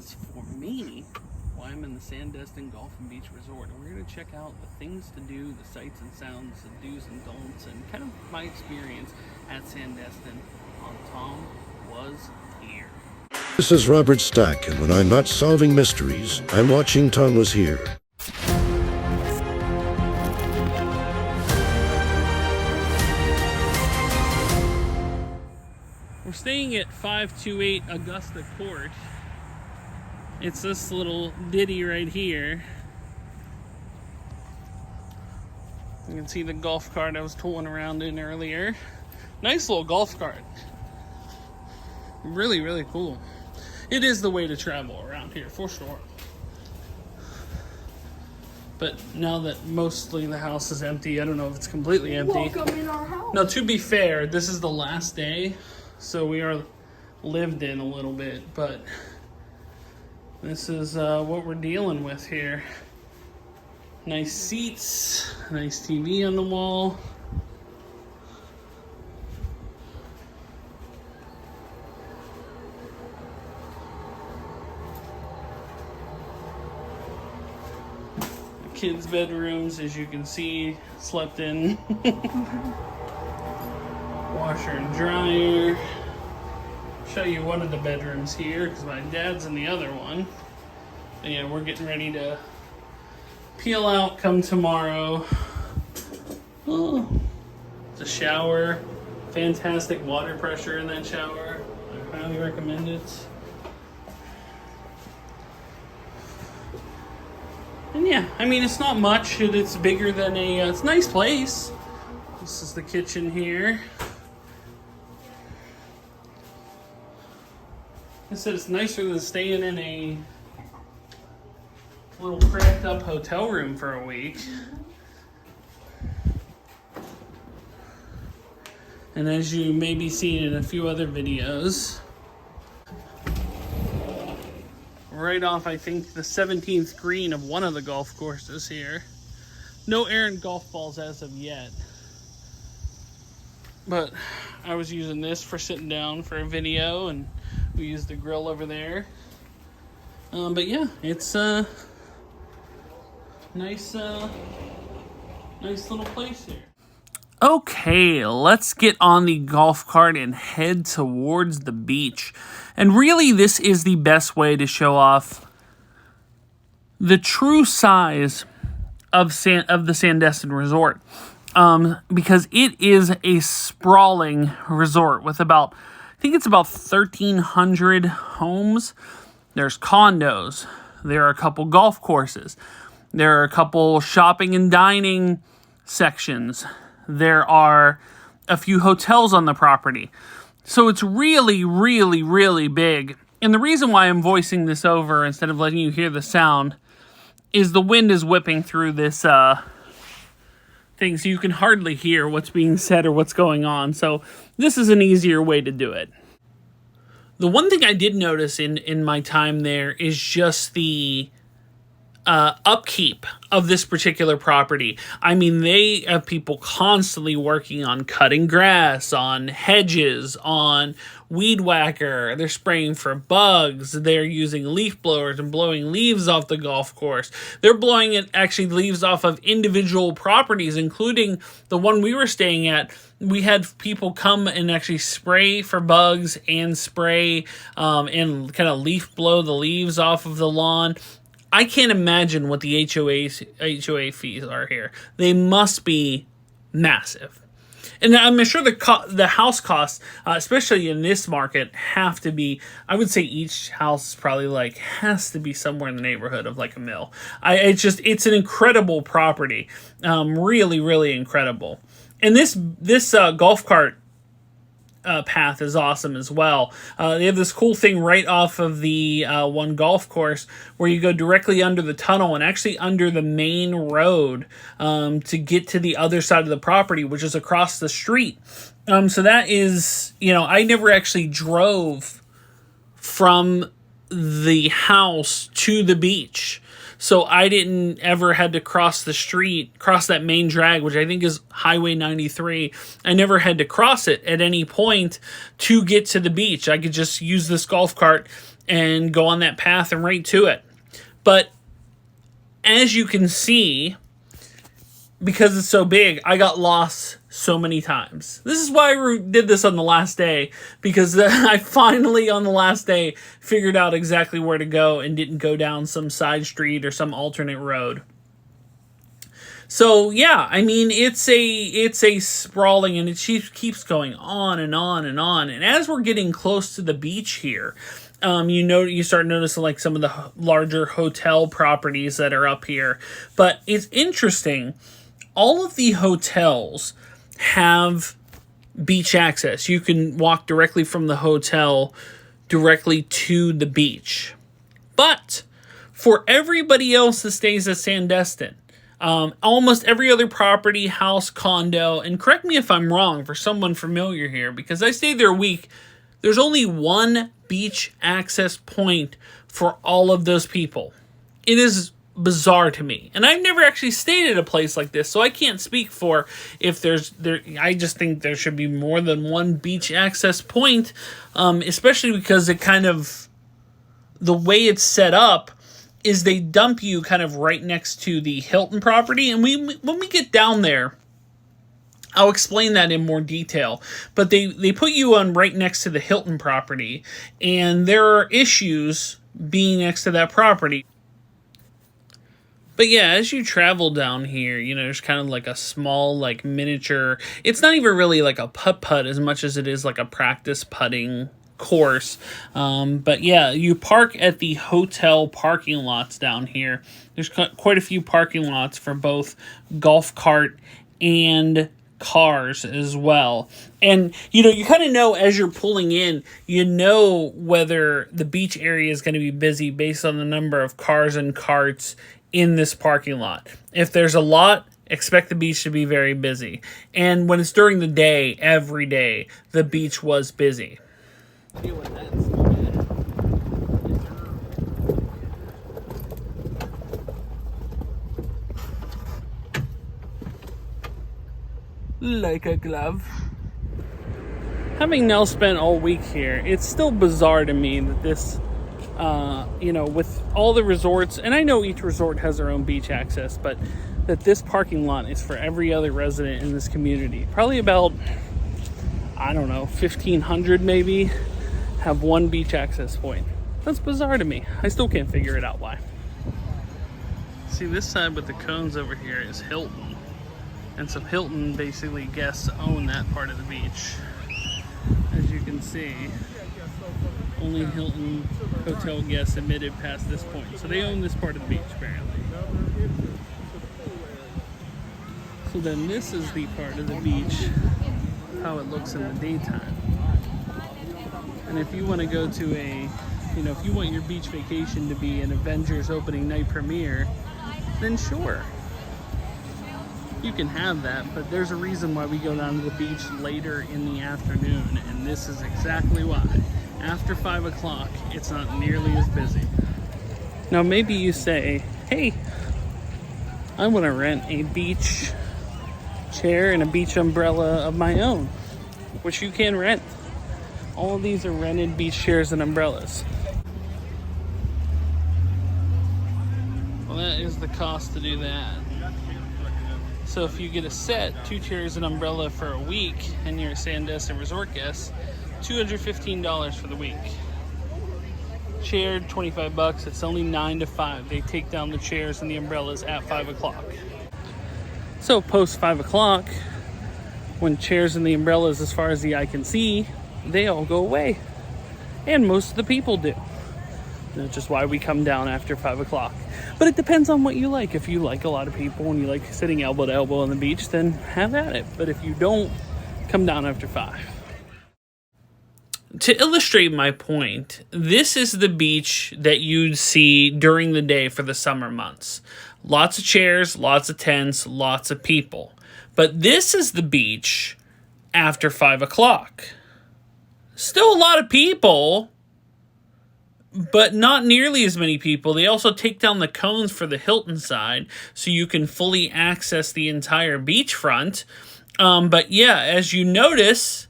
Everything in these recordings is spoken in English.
reasons for me why I'm in the Sandestin Golf and Beach Resort. And we're going to check out the things to do, the sights and sounds, the do's and don'ts, and kind of my experience at Sandestin on Tom Was Here. This is Robert Stack, and when I'm not solving mysteries, I'm watching Tom Was Here. We're staying at 528 Augusta Court. It's this little ditty right here. You can see the golf cart I was tooling around in earlier. Nice little golf cart. Really, really cool. It is the way to travel around here, for sure. But now that mostly the house is empty, I don't know if it's completely empty. Welcome in our house. Now, to be fair, this is the last day, so we are lived in a little bit, but this is what we're dealing with here. Nice seats, nice TV on the wall. The kids' bedrooms, as you can see, slept in. Washer and dryer. Show you one of the bedrooms here because my dad's in the other one. But yeah, we're getting ready to peel out come tomorrow. Oh, the shower. Fantastic water pressure in that shower. I highly recommend it. And yeah, I mean, it's not much. It's bigger than it's a nice place. This is the kitchen here. I said it's nicer than staying in a little cracked up hotel room for a week. And as you may be seeing in a few other videos, right off, I think, the 17th green of one of the golf courses here. No errant golf balls as of yet. But I was using this for sitting down for a video, and we used the grill over there. But yeah, it's a nice little place here. Okay, let's get on the golf cart and head towards the beach. And really, this is the best way to show off the true size of the Sandestin Resort. Because it is a sprawling resort with about, I think it's about 1,300 homes. There's condos. There are a couple golf courses. There are a couple shopping and dining sections. There are a few hotels on the property. So it's really, really, really big. And the reason why I'm voicing this over instead of letting you hear the sound is the wind is whipping through this thing, so you can hardly hear what's being said or what's going on. So this is an easier way to do it. The one thing I did notice in my time there is just the upkeep of this particular property. I mean, they have people constantly working on cutting grass, on hedges, on weed whacker. They're spraying for bugs. They're using leaf blowers and blowing leaves off the golf course. They're blowing leaves off of individual properties, including the one we were staying at. We had people come and actually spray for bugs and spray and kind of leaf blow the leaves off of the lawn. I can't imagine what the HOA fees are here. They must be massive. And I'm sure the house costs, especially in this market, have to be, I would say each house probably has to be somewhere in the neighborhood of $1 million. It's an incredible property. Really, really incredible. And this golf cart path is awesome as well. They have this cool thing right off of the one golf course where you go directly under the tunnel and actually under the main road to get to the other side of the property, which is across the street. So that is, I never actually drove from the house to the beach. So I didn't ever had to cross the street, cross that main drag, which I think is Highway 93. I never had to cross it at any point to get to the beach. I could just use this golf cart and go on that path and right to it. But as you can see, because it's so big, I got lost so many times. This is why I did this on the last day, because I finally, on the last day, figured out exactly where to go and didn't go down some side street or some alternate road. So yeah, I mean, it's a sprawling, and it keeps going on and on and on. And as we're getting close to the beach here, you start noticing like some of the larger hotel properties that are up here. But it's interesting. All of the hotels have beach access. You can walk directly from the hotel directly to the beach. But for everybody else that stays at Sandestin, almost every other property, house, condo, and correct me if I'm wrong for someone familiar here, because I stayed there a week, there's only one beach access point for all of those people. It is bizarre to me, and I've never actually stayed at a place like this, so I can't speak for if I just think there should be more than one beach access point, especially because it kind of, the way it's set up is they dump you kind of right next to the Hilton property, and when we get down there, I'll explain that in more detail. But they put you on right next to the Hilton property, and there are issues being next to that property. But yeah, as you travel down here, there's kind of like a small, like miniature, it's not even really like a putt-putt as much as it is like a practice putting course. But yeah, you park at the hotel parking lots down here. There's quite a few parking lots for both golf cart and cars as well. And you kind of know as you're pulling in, whether the beach area is going to be busy based on the number of cars and carts in this parking lot. If there's a lot, expect the beach to be very busy. And when it's during the day, every day, the beach was busy. Like a glove. Having now spent all week here, it's still bizarre to me that this, with all the resorts, and I know each resort has their own beach access, but that this parking lot is for every other resident in this community. Probably about, 1,500 maybe have one beach access point. That's bizarre to me. I still can't figure it out why. See, this side with the cones over here is Hilton. And so Hilton, basically, guests own that part of the beach. As you can see, only Hilton hotel guests admitted past this point. So they own this part of the beach, apparently. So then this is the part of the beach, how it looks in the daytime. And if you want to go to if you want your beach vacation to be an Avengers opening night premiere, then sure. You can have that, but there's a reason why we go down to the beach later in the afternoon, and this is exactly why. After 5 o'clock, it's not nearly as busy. Now maybe you say, hey, I want to rent a beach chair and a beach umbrella of my own, which you can rent. All of these are rented beach chairs and umbrellas. Well, that is the cost to do that. So if you get a set, 2 chairs and umbrella for a week, and you're a Sandestin resort guest, $215 for the week. Chair, $25. It's only 9 to 5. They take down the chairs and the umbrellas at 5 o'clock. So post 5 o'clock, when chairs and the umbrellas, as far as the eye can see, they all go away. And most of the people do. That's just why we come down after 5 o'clock. But it depends on what you like. If you like a lot of people and you like sitting elbow to elbow on the beach, then have at it. But if you don't, come down after 5. To illustrate my point, this is the beach that you'd see during the day for the summer months. Lots of chairs, lots of tents, lots of people. But this is the beach after 5 o'clock. Still a lot of people, but not nearly as many people. They also take down the cones for the Hilton side so you can fully access the entire beachfront. But yeah, as you notice,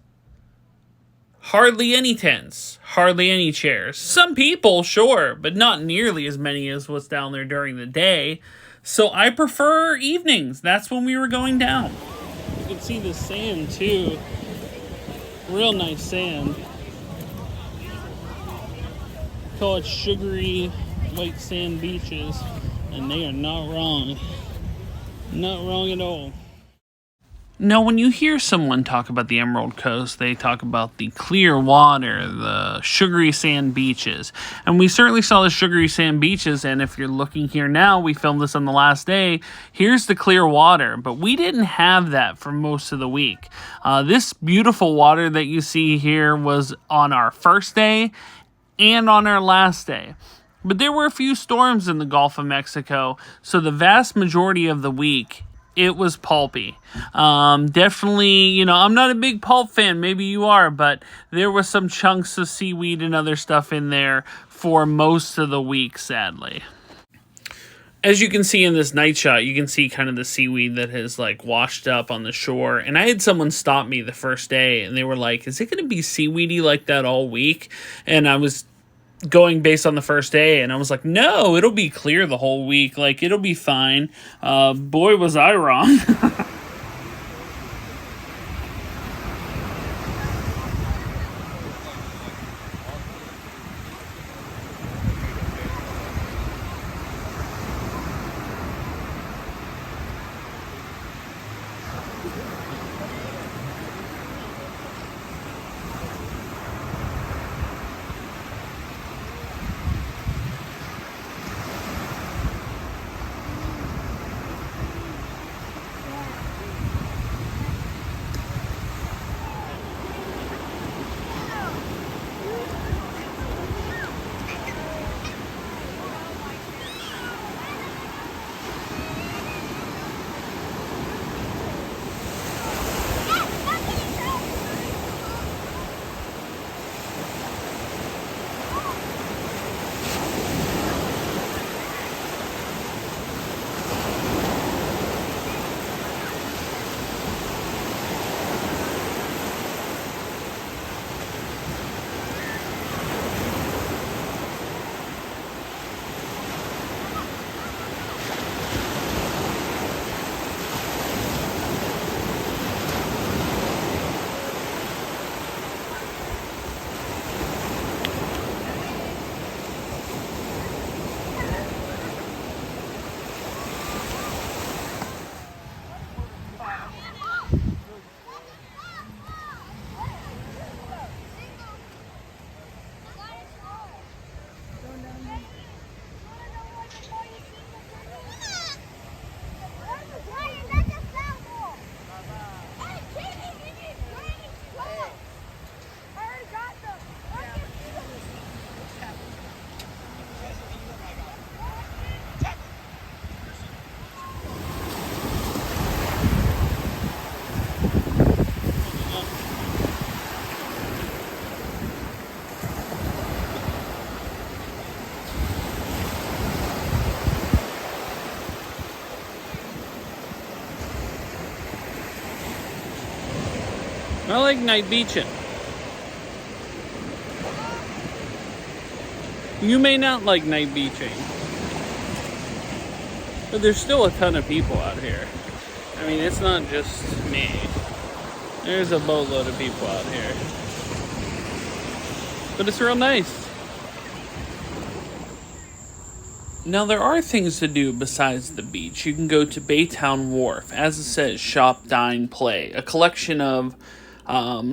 Hardly any tents, hardly any chairs. Some people, sure, but not nearly as many as what's down there during the day. So I prefer evenings. That's when we were going down. You can see the sand too. Real nice sand. Call it sugary white sand beaches, and they are not wrong. Not wrong at all. Now, when you hear someone talk about the Emerald Coast, they talk about the clear water, the sugary sand beaches. And we certainly saw the sugary sand beaches, and if you're looking here now, we filmed this on the last day, here's the clear water. But we didn't have that for most of the week. This beautiful water that you see here was on our first day and on our last day. But there were a few storms in the Gulf of Mexico, so the vast majority of the week, it was pulpy. Definitely, I'm not a big pulp fan. Maybe you are, but there were some chunks of seaweed and other stuff in there for most of the week, sadly. As you can see in this night shot, you can see kind of the seaweed that has washed up on the shore. And I had someone stop me the first day and they were like, is it going to be seaweedy like that all week? And I was going based on the first day, and I was like, no, it'll be clear the whole week. It'll be fine. Boy, was I wrong. I like night beaching. You may not like night beaching, but there's still a ton of people out here. I mean, it's not just me. There's a boatload of people out here. But it's real nice. Now, there are things to do besides the beach. You can go to Baytown Wharf. As it says, shop, dine, play. A collection of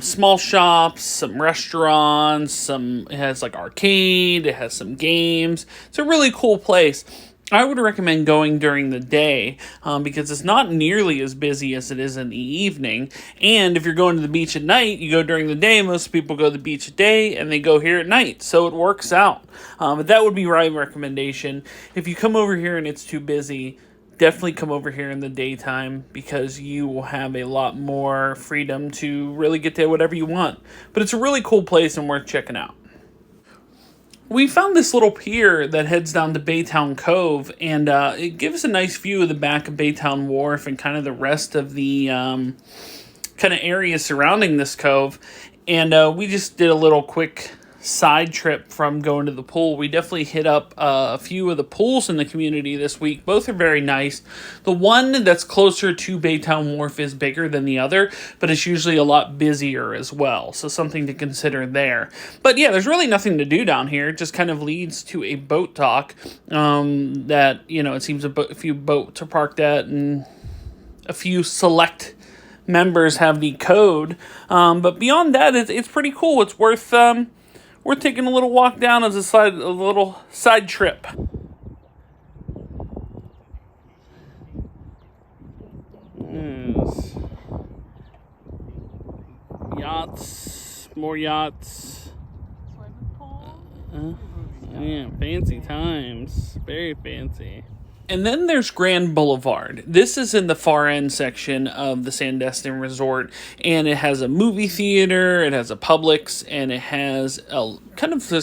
small shops, some restaurants, it has arcade, it has some games. It's a really cool place. I would recommend going during the day because it's not nearly as busy as it is in the evening. And if you're going to the beach at night, you go during the day. Most people go to the beach at day and they go here at night. So it works out. But that would be my recommendation. If you come over here and it's too busy, definitely come over here in the daytime because you will have a lot more freedom to really get to whatever you want. But it's a really cool place and worth checking out. We found this little pier that heads down to Baytown Cove, and it gives a nice view of the back of Baytown Wharf and kind of the rest of the kind of area surrounding this cove. And we just did a little quick side trip from going to the pool. We definitely hit up a few of the pools in the community this week. Both are very nice. The one that's closer to Baytown Wharf is bigger than the other, but it's usually a lot busier as well, so something to consider there. But yeah, there's really nothing to do down here. It just kind of leads to a boat dock that, it seems a few boats are parked at, and a few select members have the code. But beyond that, it's pretty cool. It's worth taking a little walk down as a little side trip. Yes. Yachts, more yachts. Yeah, fancy times. Very fancy. And then there's Grand Boulevard. This is in the far end section of the Sandestin Resort, and it has a movie theater, it has a Publix, and it has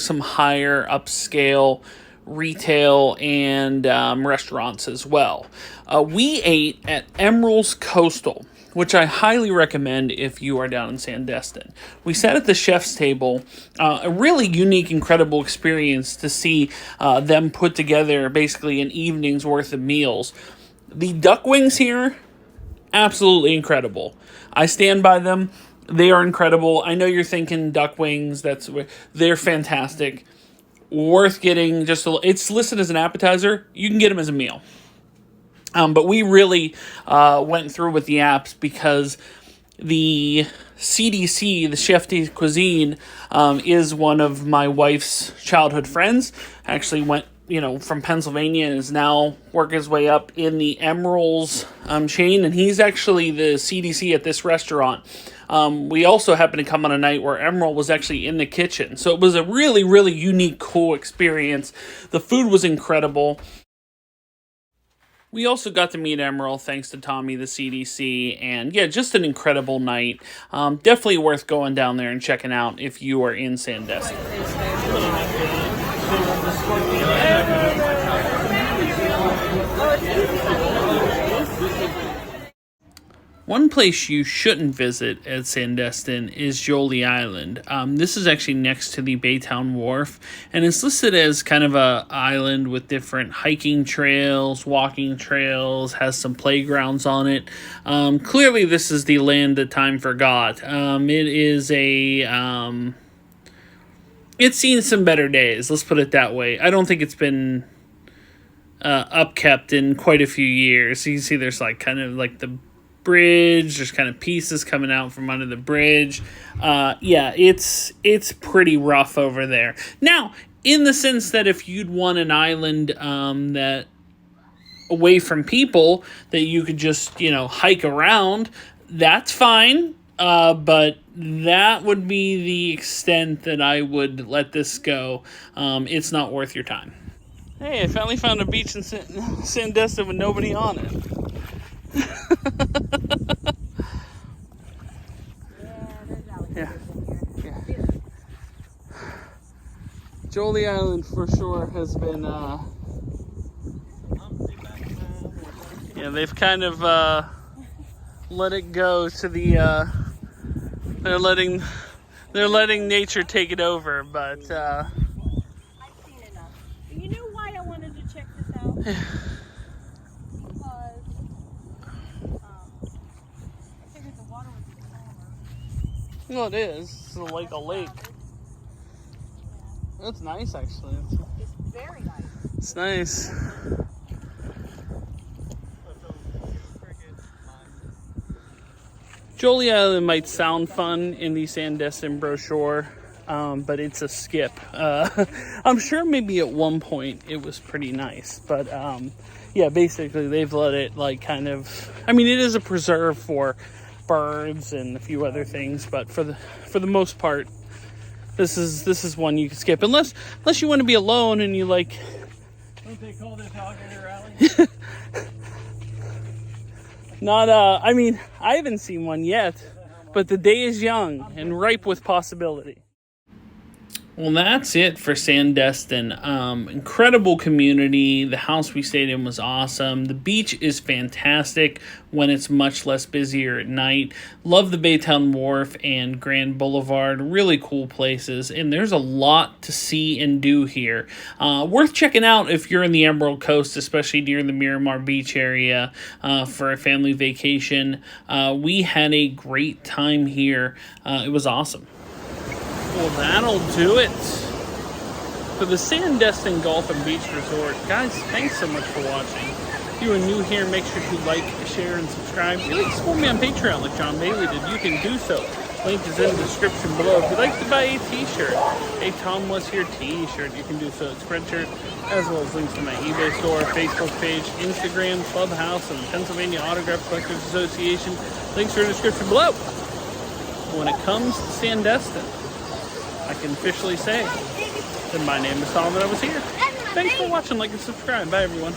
some higher upscale retail and restaurants as well. We ate at Emerald's Coastal, which I highly recommend if you are down in Sandestin. We sat at the chef's table, a really unique, incredible experience to see them put together basically an evening's worth of meals. The duck wings here, absolutely incredible. I stand by them. They are incredible. I know you're thinking duck wings, they're fantastic. Worth getting it's listed as an appetizer. You can get them as a meal. But we really went through with the apps because the CDC, the Chef de Cuisine, is one of my wife's childhood friends. Actually went, from Pennsylvania and is now working his way up in the Emerald's chain. And he's actually the CDC at this restaurant. We also happened to come on a night where Emerald was actually in the kitchen. So it was a really, really unique, cool experience. The food was incredible. We also got to meet Emerald thanks to Tommy, the CDC, and yeah, just an incredible night. Definitely worth going down there and checking out if you are in Sandestin. One place you shouldn't visit at Sandestin is Josephine Island. This is actually next to the Baytown Wharf, and it's listed as kind of a island with different hiking trails, walking trails, has some playgrounds on it. Clearly, this is the land that time forgot. It's seen some better days, let's put it that way. I don't think it's been upkept in quite a few years. You can see there's the bridge, there's kind of pieces coming out from under the bridge. It's pretty rough over there. Now, in the sense that if you'd want an island that away from people that you could just, hike around, that's fine. But that would be the extent that I would let this go. It's not worth your time. Hey, I finally found a beach in Sandestin with nobody on it. Yeah. Jolie Island for sure has been they've kind of let it go to the they're letting nature take it over, but I've seen enough. You know why I wanted to check this out? Because I figured the water would be calmer. well, it is. It's like a lake. That's nice, actually. It's very nice. It's nice. Jolie Island might sound fun in the Sandestin brochure, but it's a skip. I'm sure maybe at one point it was pretty nice, but basically they've let it it is a preserve for birds and a few other things, but for the most part, this is one you can skip unless you want to be alone and you like. Don't they call this alligator alley? Not, I haven't seen one yet, but the day is young and ripe with possibility. Well, that's it for Sandestin. Incredible community. The house we stayed in was awesome. The beach is fantastic when it's much less busier at night. Love the Baytown Wharf and Grand Boulevard. Really cool places. And there's a lot to see and do here. Worth checking out if you're in the Emerald Coast, especially near the Miramar Beach area for a family vacation. We had a great time here. It was awesome. Well, that'll do it for the Sandestin Golf and Beach Resort. Guys, thanks so much for watching. If you are new here, make sure to like, share, and subscribe. If you'd like to support me on Patreon like John Bailey did, you can do so. Link is in the description below. If you'd like to buy a t-shirt, a Tomwashere t-shirt, you can do so at Spreadshirt, as well as links to my eBay store, Facebook page, Instagram, Clubhouse, and the Pennsylvania Autograph Collectors Association. Links are in the description below. When it comes to Sandestin, I can officially say that my name is Solomon. I was here. Thanks for watching, like, and subscribe. Bye, everyone.